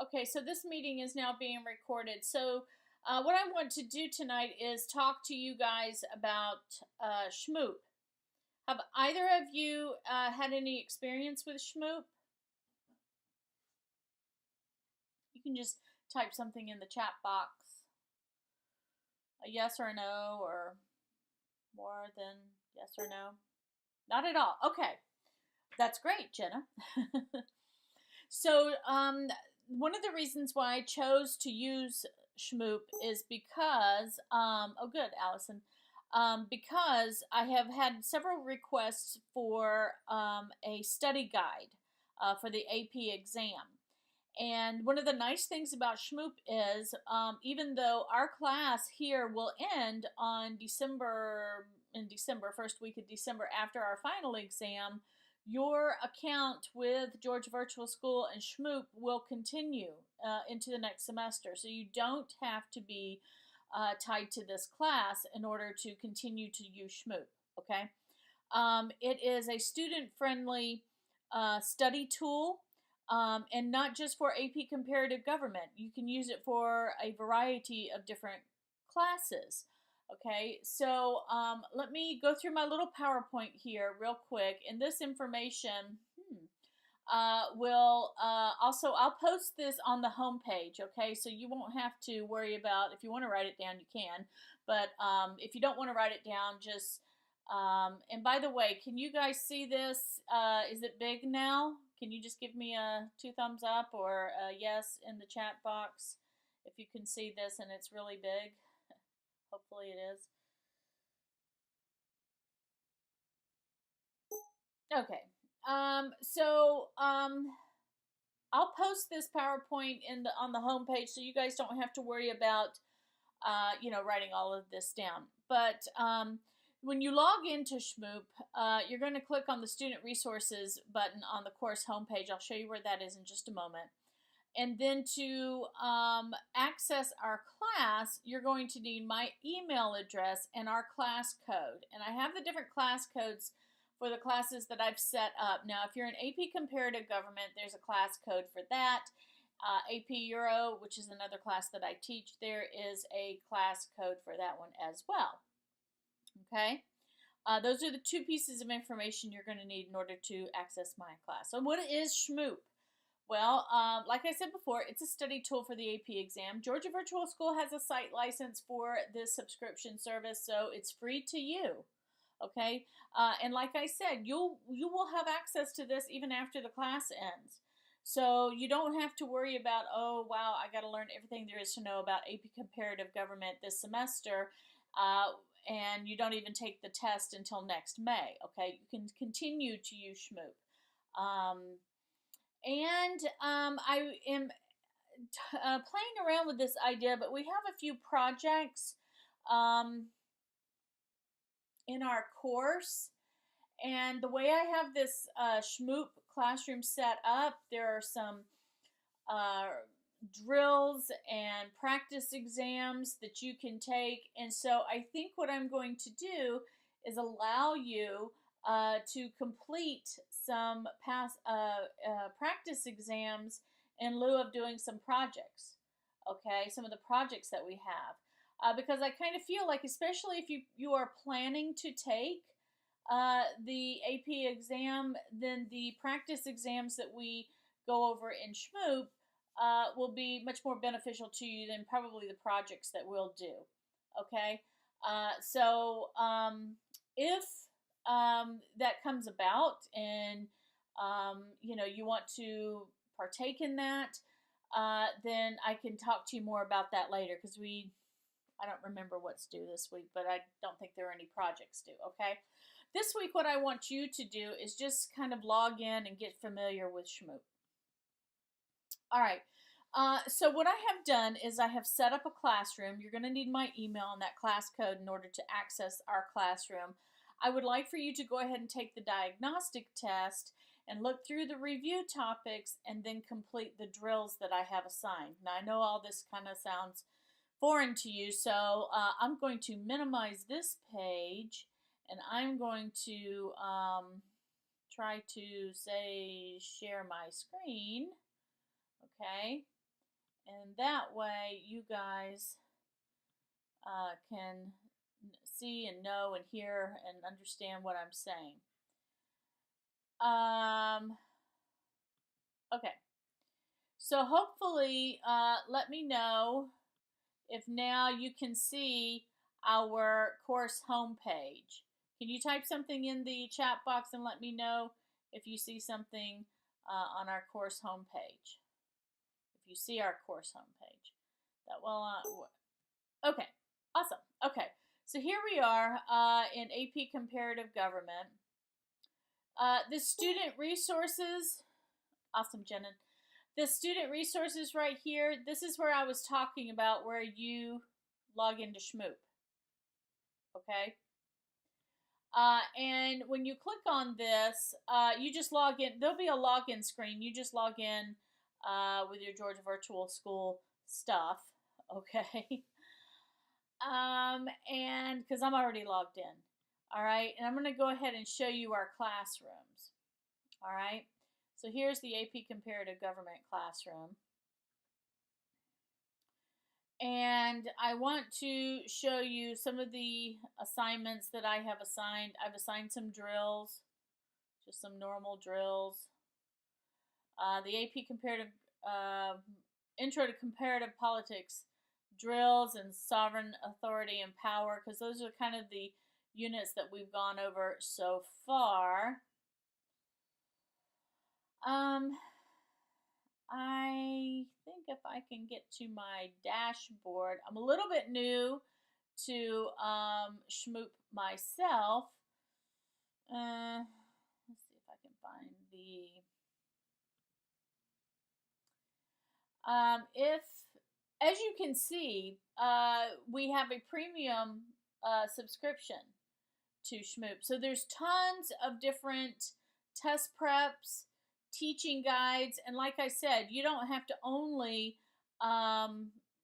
Okay, so this meeting is now being recorded. So, what I want to do tonight is talk to you guys about Shmoop. Have either of you had any experience with Shmoop? You can just type something in the chat box, a yes or a no, or more than yes or no. Not at all. Okay, that's great, Jenna. So, one of the reasons why I chose to use Shmoop is because, oh, good, Allison, because I have had several requests for a study guide for the AP exam. And one of the nice things about Shmoop is, even though our class here will end on December, first week of December after our final exam, your account with Georgia Virtual School and Shmoop will continue into the next semester. So you don't have to be tied to this class in order to continue to use Shmoop, okay? It is a student-friendly study tool, and not just for AP Comparative Government. You can use it for a variety of different classes. Okay, so let me go through my little PowerPoint here real quick. And this information will also, I'll post this on the homepage, okay? So you won't have to worry about, if you want to write it down, you can. But if you don't want to write it down, just, and by the way, can you guys see this? Is it big now? Can you just give me a 2 thumbs up or a yes in the chat box if you can see this and it's really big? Hopefully it is. Okay. I'll post this PowerPoint on the homepage so you guys don't have to worry about writing all of this down. But when you log into Shmoop, you're going to click on the Student Resources button on the course homepage. I'll show you where that is in just a moment. And then to access our class, you're going to need my email address and our class code. And I have the different class codes for the classes that I've set up. Now, if you're in AP Comparative Government, there's a class code for that. AP Euro, which is another class that I teach, there is a class code for that one as well. Okay? Those are the 2 pieces of information you're going to need in order to access my class. So what is Shmoop? Well, like I said before, it's a study tool for the AP exam. Georgia Virtual School has a site license for this subscription service, so it's free to you. Okay, and like I said, you will have access to this even after the class ends. So you don't have to worry about, oh wow, I got to learn everything there is to know about AP Comparative Government this semester, and you don't even take the test until next May. Okay, you can continue to use Shmoop. I am playing around with this idea, but we have a few projects in our course. And the way I have this Shmoop classroom set up, there are some drills and practice exams that you can take. And so I think what I'm going to do is allow you to complete some practice exams in lieu of doing some projects. Okay, some of the projects that we have. Because I kind of feel like, especially if you are planning to take the AP exam, then the practice exams that we go over in Shmoop will be much more beneficial to you than probably the projects that we'll do. Okay, if that comes about and you want to partake in that, then I can talk to you more about that later, because I don't remember what's due this week, but I don't think there are any projects due, okay? This week, what I want you to do is just kind of log in and get familiar with Shmoop. All right, so what I have done is I have set up a classroom. You're going to need my email and that class code in order to access our classroom. I would like for you to go ahead and take the diagnostic test and look through the review topics and then complete the drills that I have assigned. Now, I know all this kind of sounds foreign to you, so I'm going to minimize this page, and I'm going to try to say share my screen. Okay, And that way you guys can see and know and hear and understand what I'm saying. Okay. So hopefully, let me know if now you can see our course homepage. Can you type something in the chat box and let me know if you see something on our course homepage? If you see our course homepage. That will, okay, awesome. Okay, so here we are in AP Comparative Government. The student resources, awesome, Jenin. The student resources right here, this is where I was talking about where you log into Shmoop. Okay? And when you click on this, you just log in. There'll be a login screen. You just log in with your Georgia Virtual School stuff. Okay? And because I'm already logged in. All right? And I'm going to go ahead and show you our classrooms. All right? So here's the AP Comparative Government classroom. And I want to show you some of the assignments that I have assigned. I've assigned some drills, just some normal drills. The AP Comparative, Intro to Comparative Politics drills and sovereign authority and power, because those are kind of the units that we've gone over so far. I think if I can get to my dashboard, I'm a little bit new to Shmoop myself. Let's see if I can find the. If, as you can see, we have a premium subscription to Shmoop. So there's tons of different test preps, teaching guides, and like I said, you don't have to only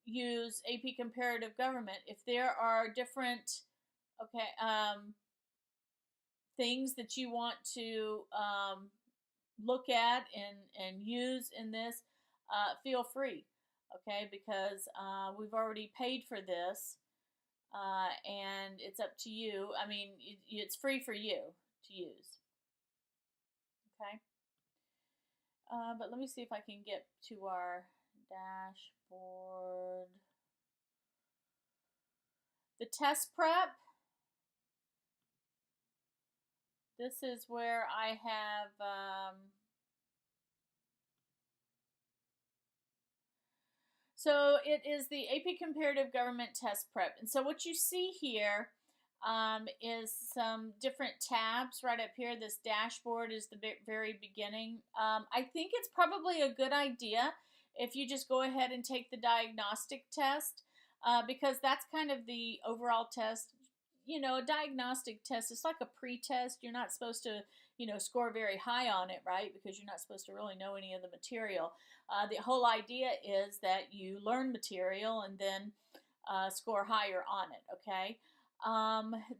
use AP Comparative Government. If there are different things that you want to look at and use in this, feel free, okay, because we've already paid for this, and it's up to you. I mean, it's free for you to use, okay? But let me see if I can get to our dashboard. The test prep. This is where I have, so it is the AP Comparative Government Test Prep. And so what you see here is some different tabs right up here. This dashboard is the very beginning. I think it's probably a good idea if you just go ahead and take the diagnostic test, because that's kind of the overall test. You know, a diagnostic test is like a pre-test. You're not supposed to, score very high on it, right? Because you're not supposed to really know any of the material. The whole idea is that you learn material and then score higher on it, okay?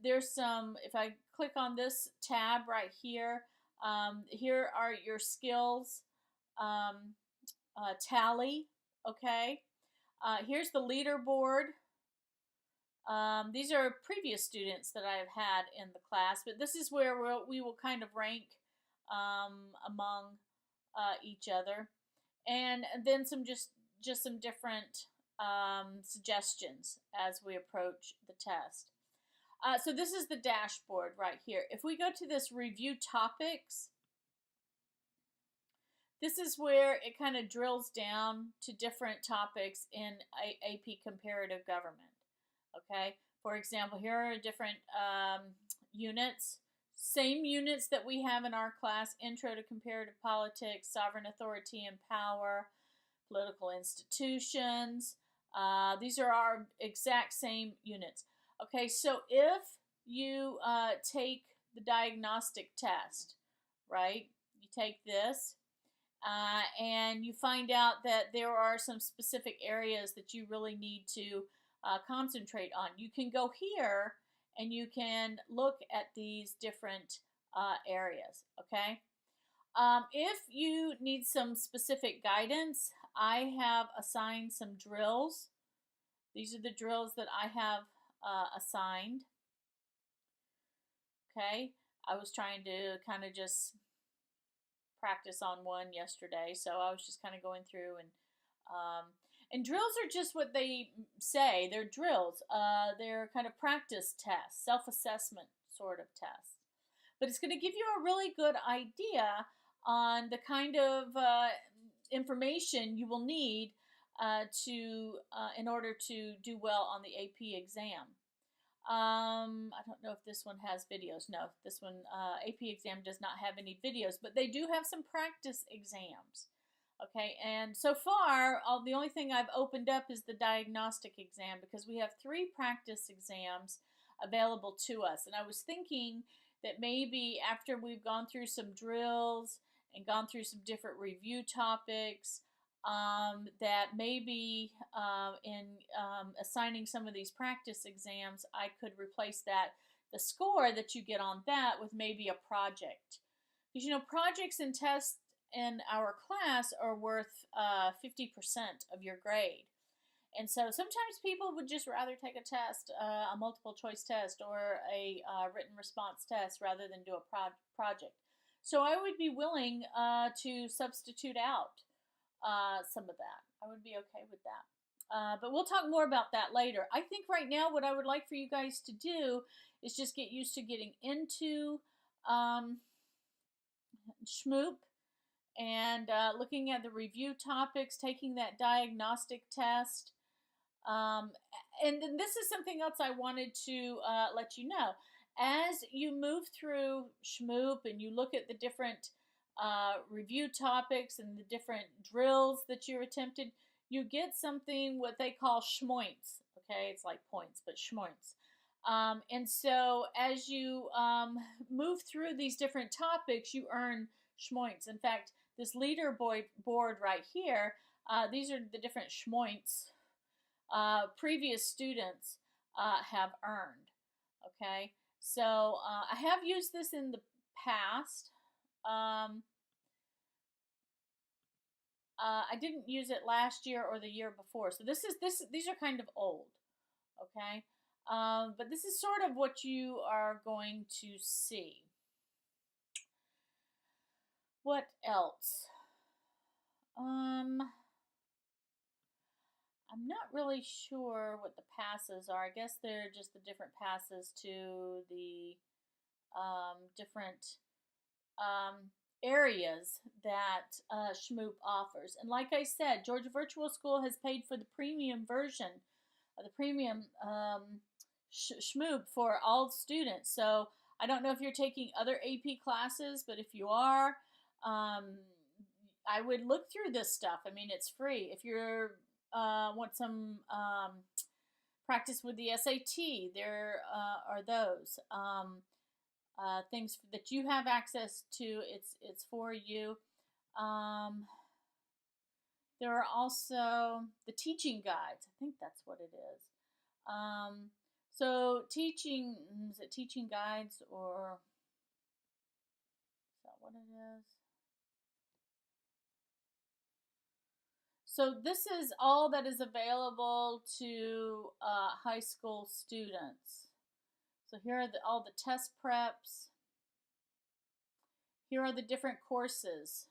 There's some, if I click on this tab right here, here are your skills tally, okay? Here's the leaderboard. These are previous students that I have had in the class, but this is where we will kind of rank among each other, and then just some different suggestions as we approach the test. So this is the dashboard right here. If we go to this review topics, this is where it kind of drills down to different topics in AP Comparative Government. Okay, for example, here are different units, same units that we have in our class: Intro to Comparative Politics, Sovereign Authority and Power, Political Institutions. These are our exact same units. Okay, so if you take the diagnostic test, right, you take this, and you find out that there are some specific areas that you really need to concentrate on. You can go here and you can look at these different areas, okay? If you need some specific guidance, I have assigned some drills. These are the drills that I have assigned. Okay, I was trying to kind of just practice on one yesterday, so I was just kind of going through and drills are just what they say. They're drills. They're kind of practice tests, self-assessment sort of tests. But it's going to give you a really good idea on the kind of information you will need in order to do well on the AP exam. I don't know if this one has videos. No, this one, AP exam does not have any videos, but they do have some practice exams. Okay, and so far, the only thing I've opened up is the diagnostic exam because we have 3 practice exams available to us. And I was thinking that maybe after we've gone through some drills and gone through some different review topics, that maybe in assigning some of these practice exams, I could replace the score that you get on that with maybe a project. Because, you know, projects and tests in our class are worth 50% of your grade. And so sometimes people would just rather take a test, a multiple choice test or a written response test rather than do a project. So I would be willing to substitute out some of that. I would be okay with that. But we'll talk more about that later. I think right now what I would like for you guys to do is just get used to getting into Shmoop and looking at the review topics, taking that diagnostic test. And then this is something else I wanted to let you know. As you move through Shmoop and you look at the different review topics and the different drills that you attempted, you get something what they call schmoints. Okay, it's like points, but schmoints. And so as you move through these different topics, you earn schmoints. In fact, this leaderboard board right here, these are the different schmoints previous students have earned. Okay, so I have used this in the past. I didn't use it last year or the year before, so these are kind of old. Okay, but this is sort of what you are going to see. What else? I'm not really sure what the passes are. I guess they're just the different passes to the different areas that Shmoop offers. And like I said, Georgia Virtual School has paid for the premium version, the premium Shmoop for all students. So I don't know if you're taking other AP classes, but if you are, I would look through this stuff. I mean, it's free. If you're want some practice with the SAT, there are those things that you have access to. It's for you. There are also the teaching guides. I think that's what it is. So is it teaching guides or is that what it is? So this is all that is available to high school students. So here are all the test preps. Here are the different courses.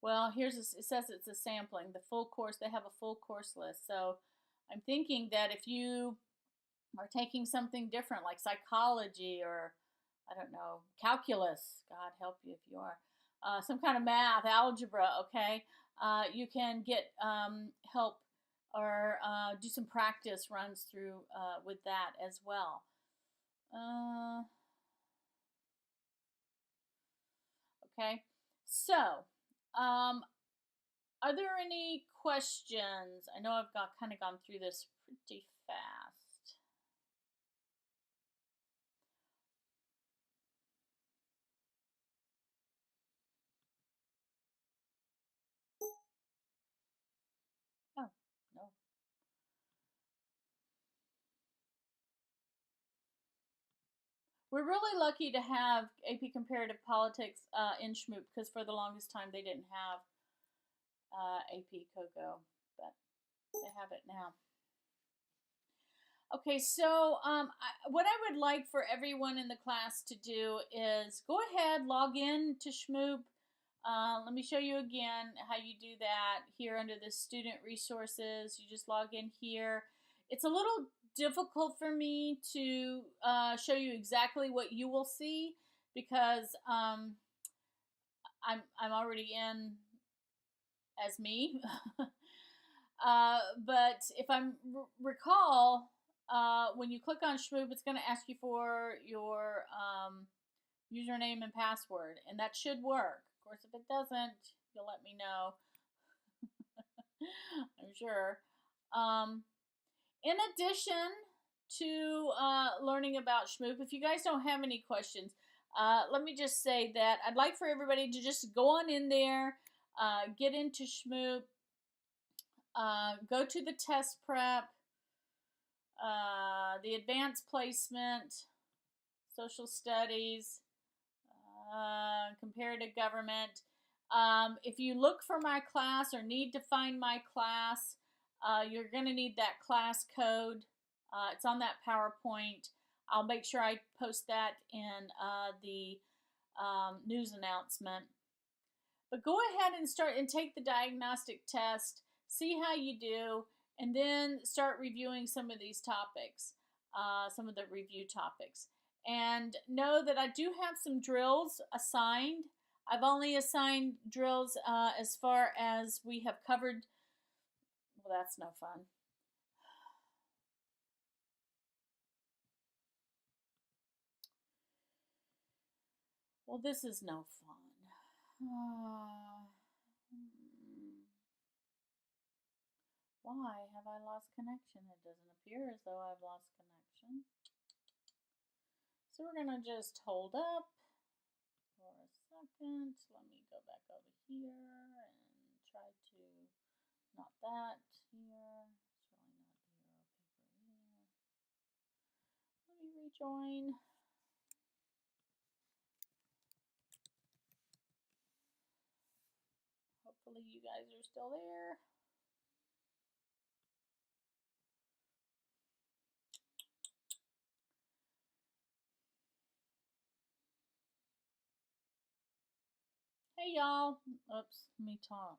Well, it says it's a sampling. The full course, they have a full course list. So I'm thinking that if you are taking something different like psychology or I don't know, calculus, God help you if you are, some kind of math, algebra, okay, you can get help or do some practice runs through with that as well. Okay, so are there any questions? I know I've kind of gone through this pretty fast. Oh, no. we're really lucky to have AP Comparative Politics in Shmoop, because for the longest time they didn't have APCOGO, but they have it now. Okay, so what I would like for everyone in the class to do is go ahead, log in to Shmoop. Let me show you again how you do that here under the student resources. You just log in here. It's a little difficult for me to show you exactly what you will see, because I'm already in as me. But if I recall, when you click on Shmoop, it's going to ask you for your username and password, and that should work. Of course, if it doesn't, you'll let me know. I'm sure. In addition to learning about Shmoop, if you guys don't have any questions, let me just say that I'd like for everybody to just go on in there, get into Shmoop, go to the test prep, the advanced placement, social studies, comparative government. If you look for my class or need to find my class, you're going to need that class code. It's on that PowerPoint. I'll make sure I post that in the news announcement. But go ahead and start and take the diagnostic test, see how you do, and then start reviewing some of these topics, some of the review topics. And know that I do have some drills assigned. I've only assigned drills as far as we have covered. Well, that's no fun. Well, this is no fun. Why have I lost connection? It doesn't appear as though I've lost connection. So we're going to just hold up for a second. Let me go back over here and try to, not that here. It's really not the Euro paper either. Let me rejoin. Hopefully you guys are still there. Hey y'all. Oops, let me talk.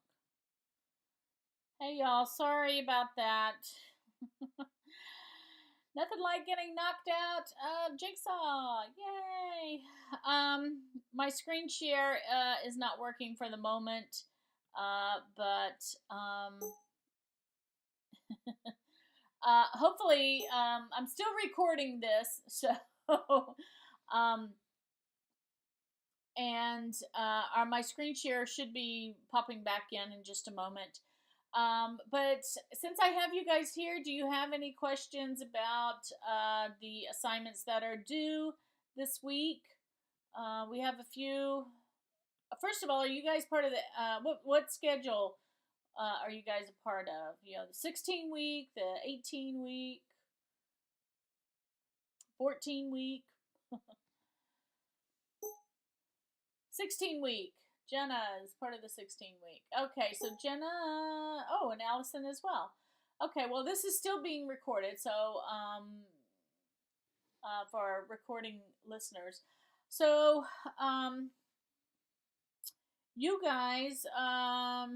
Hey y'all, sorry about that. Nothing like getting knocked out of Jigsaw. Yay! My screen share is not working for the moment, but hopefully I'm still recording this, so and my screen share should be popping back in just a moment. But since I have you guys here, do you have any questions about the assignments that are due this week? We have a few. First of all, are you guys part of the what schedule are you guys a part of? You know, the 16 week, the 18 week, 14 week, 16 week. Jenna is part of the 16 week. Okay, so Jenna, oh, and Allison as well. Okay, well, this is still being recorded, so for our recording listeners. So, you guys have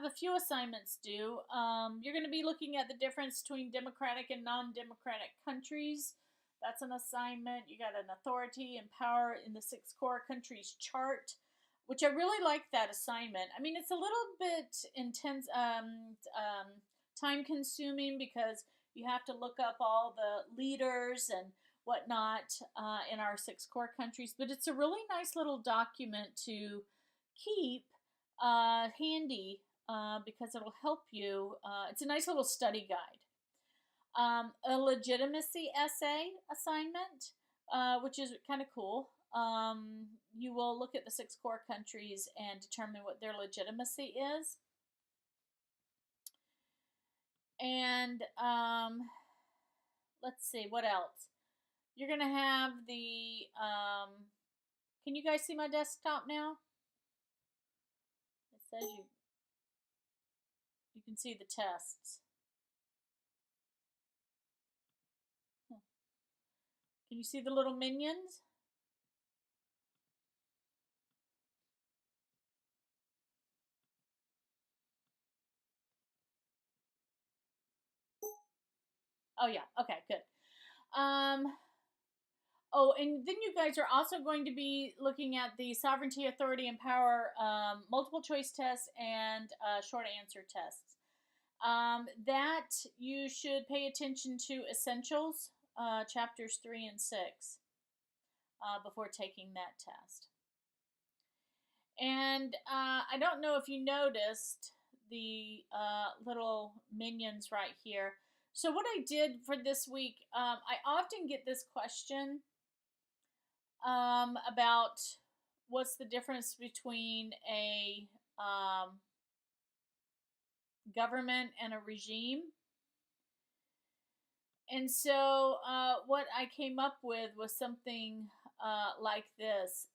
a few assignments due. You're going to be looking at the difference between democratic and non-democratic countries. That's an assignment. You got an authority and power in the 6 core countries chart, which I really like that assignment. I mean, it's a little bit intense, time consuming, because you have to look up all the leaders and whatnot in our 6 core countries, but it's a really nice little document to keep handy because it'll help you. It's a nice little study guide. A legitimacy essay assignment, which is kind of cool. You will look at the 6 core countries and determine what their legitimacy is. And let's see, what else? you're going to have the, can you guys see my desktop now? It says you can see the tests. Can you see the little minions? Oh yeah, okay, good. Oh, and then you guys are also going to be looking at the sovereignty, authority, and power multiple choice tests and short answer tests. That you should pay attention to essentials, chapters 3 and 6, before taking that test. And I don't know if you noticed the little minions right here. So what I did for this week, I often get this question about what's the difference between a government and a regime. And so what I came up with was something like this.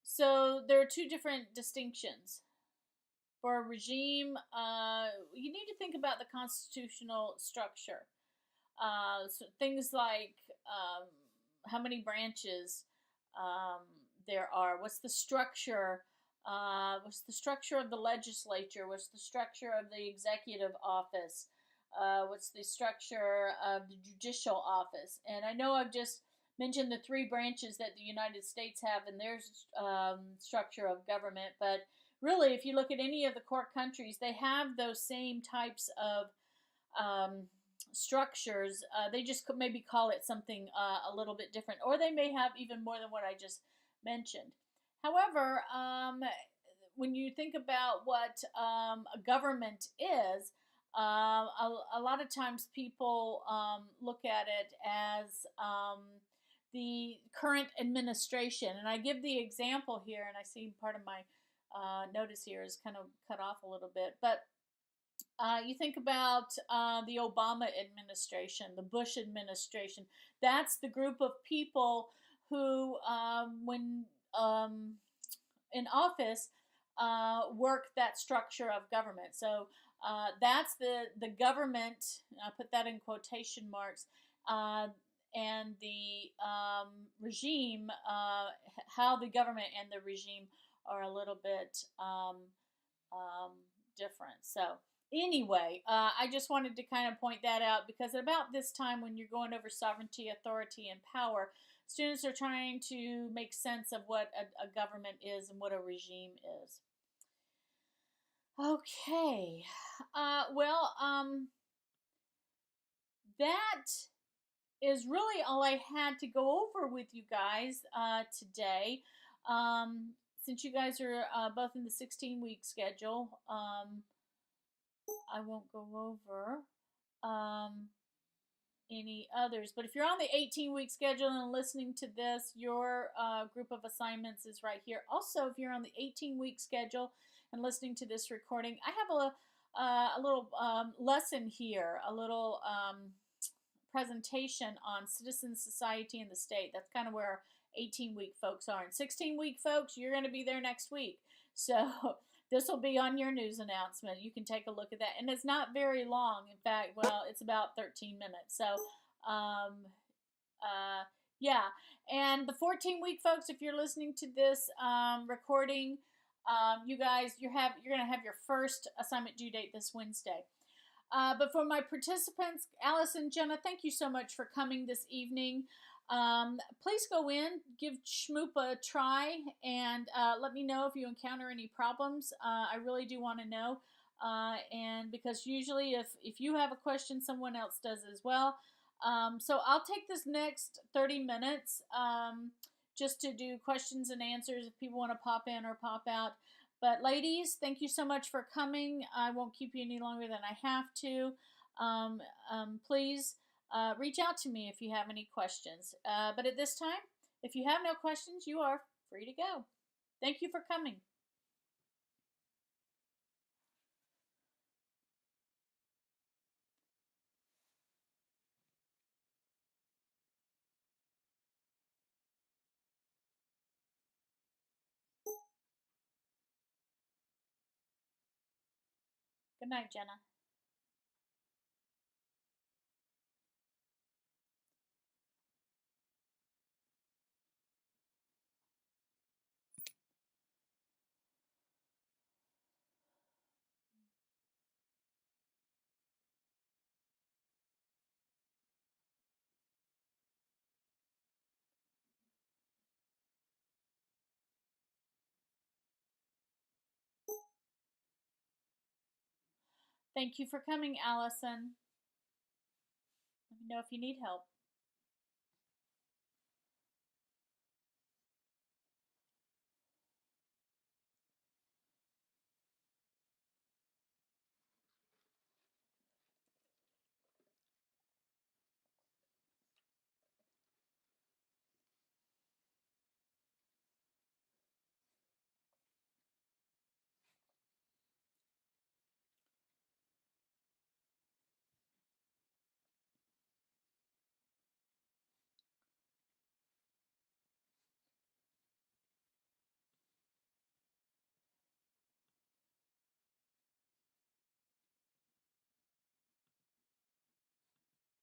So there are two different distinctions. For a regime, you need to think about the constitutional structure. So things like how many branches there are. What's the structure? What's the structure of the legislature? What's the structure of the executive office? What's the structure of the judicial office? And I know I've just mentioned the three branches that the United States have in their structure of government, but really, if you look at any of the core countries, they have those same types of structures. They just could maybe call it something a little bit different, or they may have even more than what I just mentioned. However, when you think about what a government is, a lot of times people look at it as the current administration. And I give the example here, and I see part of my notice here is kind of cut off a little bit. But you think about the Obama administration, the Bush administration. That's the group of people who, when in office, work that structure of government. So that's the government, I put that in quotation marks, and the regime, how the government and the regime are a little bit different. So anyway, I just wanted to kind of point that out because at about this time when you're going over sovereignty, authority, and power, students are trying to make sense of what a government is and what a regime is. Okay. That is really all I had to go over with you guys today. Since you guys are both in the 16-week schedule, I won't go over any others. But if you're on the 18-week schedule and listening to this, your group of assignments is right here. Also, if you're on the 18-week schedule and listening to this recording, I have a little lesson here, a little presentation on citizen society in the state. That's kind of where 18-week folks are. And 16-week folks, you're going to be there next week. So this will be on your news announcement. You can take a look at that. And it's not very long. In fact, well, it's about 13 minutes. So, yeah. And the 14-week folks, if you're listening to this recording, you guys, you're going to have your first assignment due date this Wednesday. But for my participants, Alice and Jenna, thank you so much for coming this evening. Please go in, give Shmoop a try, and let me know if you encounter any problems. I really do want to know. And because usually if you have a question, someone else does as well. So I'll take this next 30 minutes just to do questions and answers if people want to pop in or pop out. But ladies, thank you so much for coming. I won't keep you any longer than I have to. Please reach out to me if you have any questions. But at this time, if you have no questions, you are free to go. Thank you for coming. Good night, Jenna. Thank you for coming, Allison. Let me know if you need help.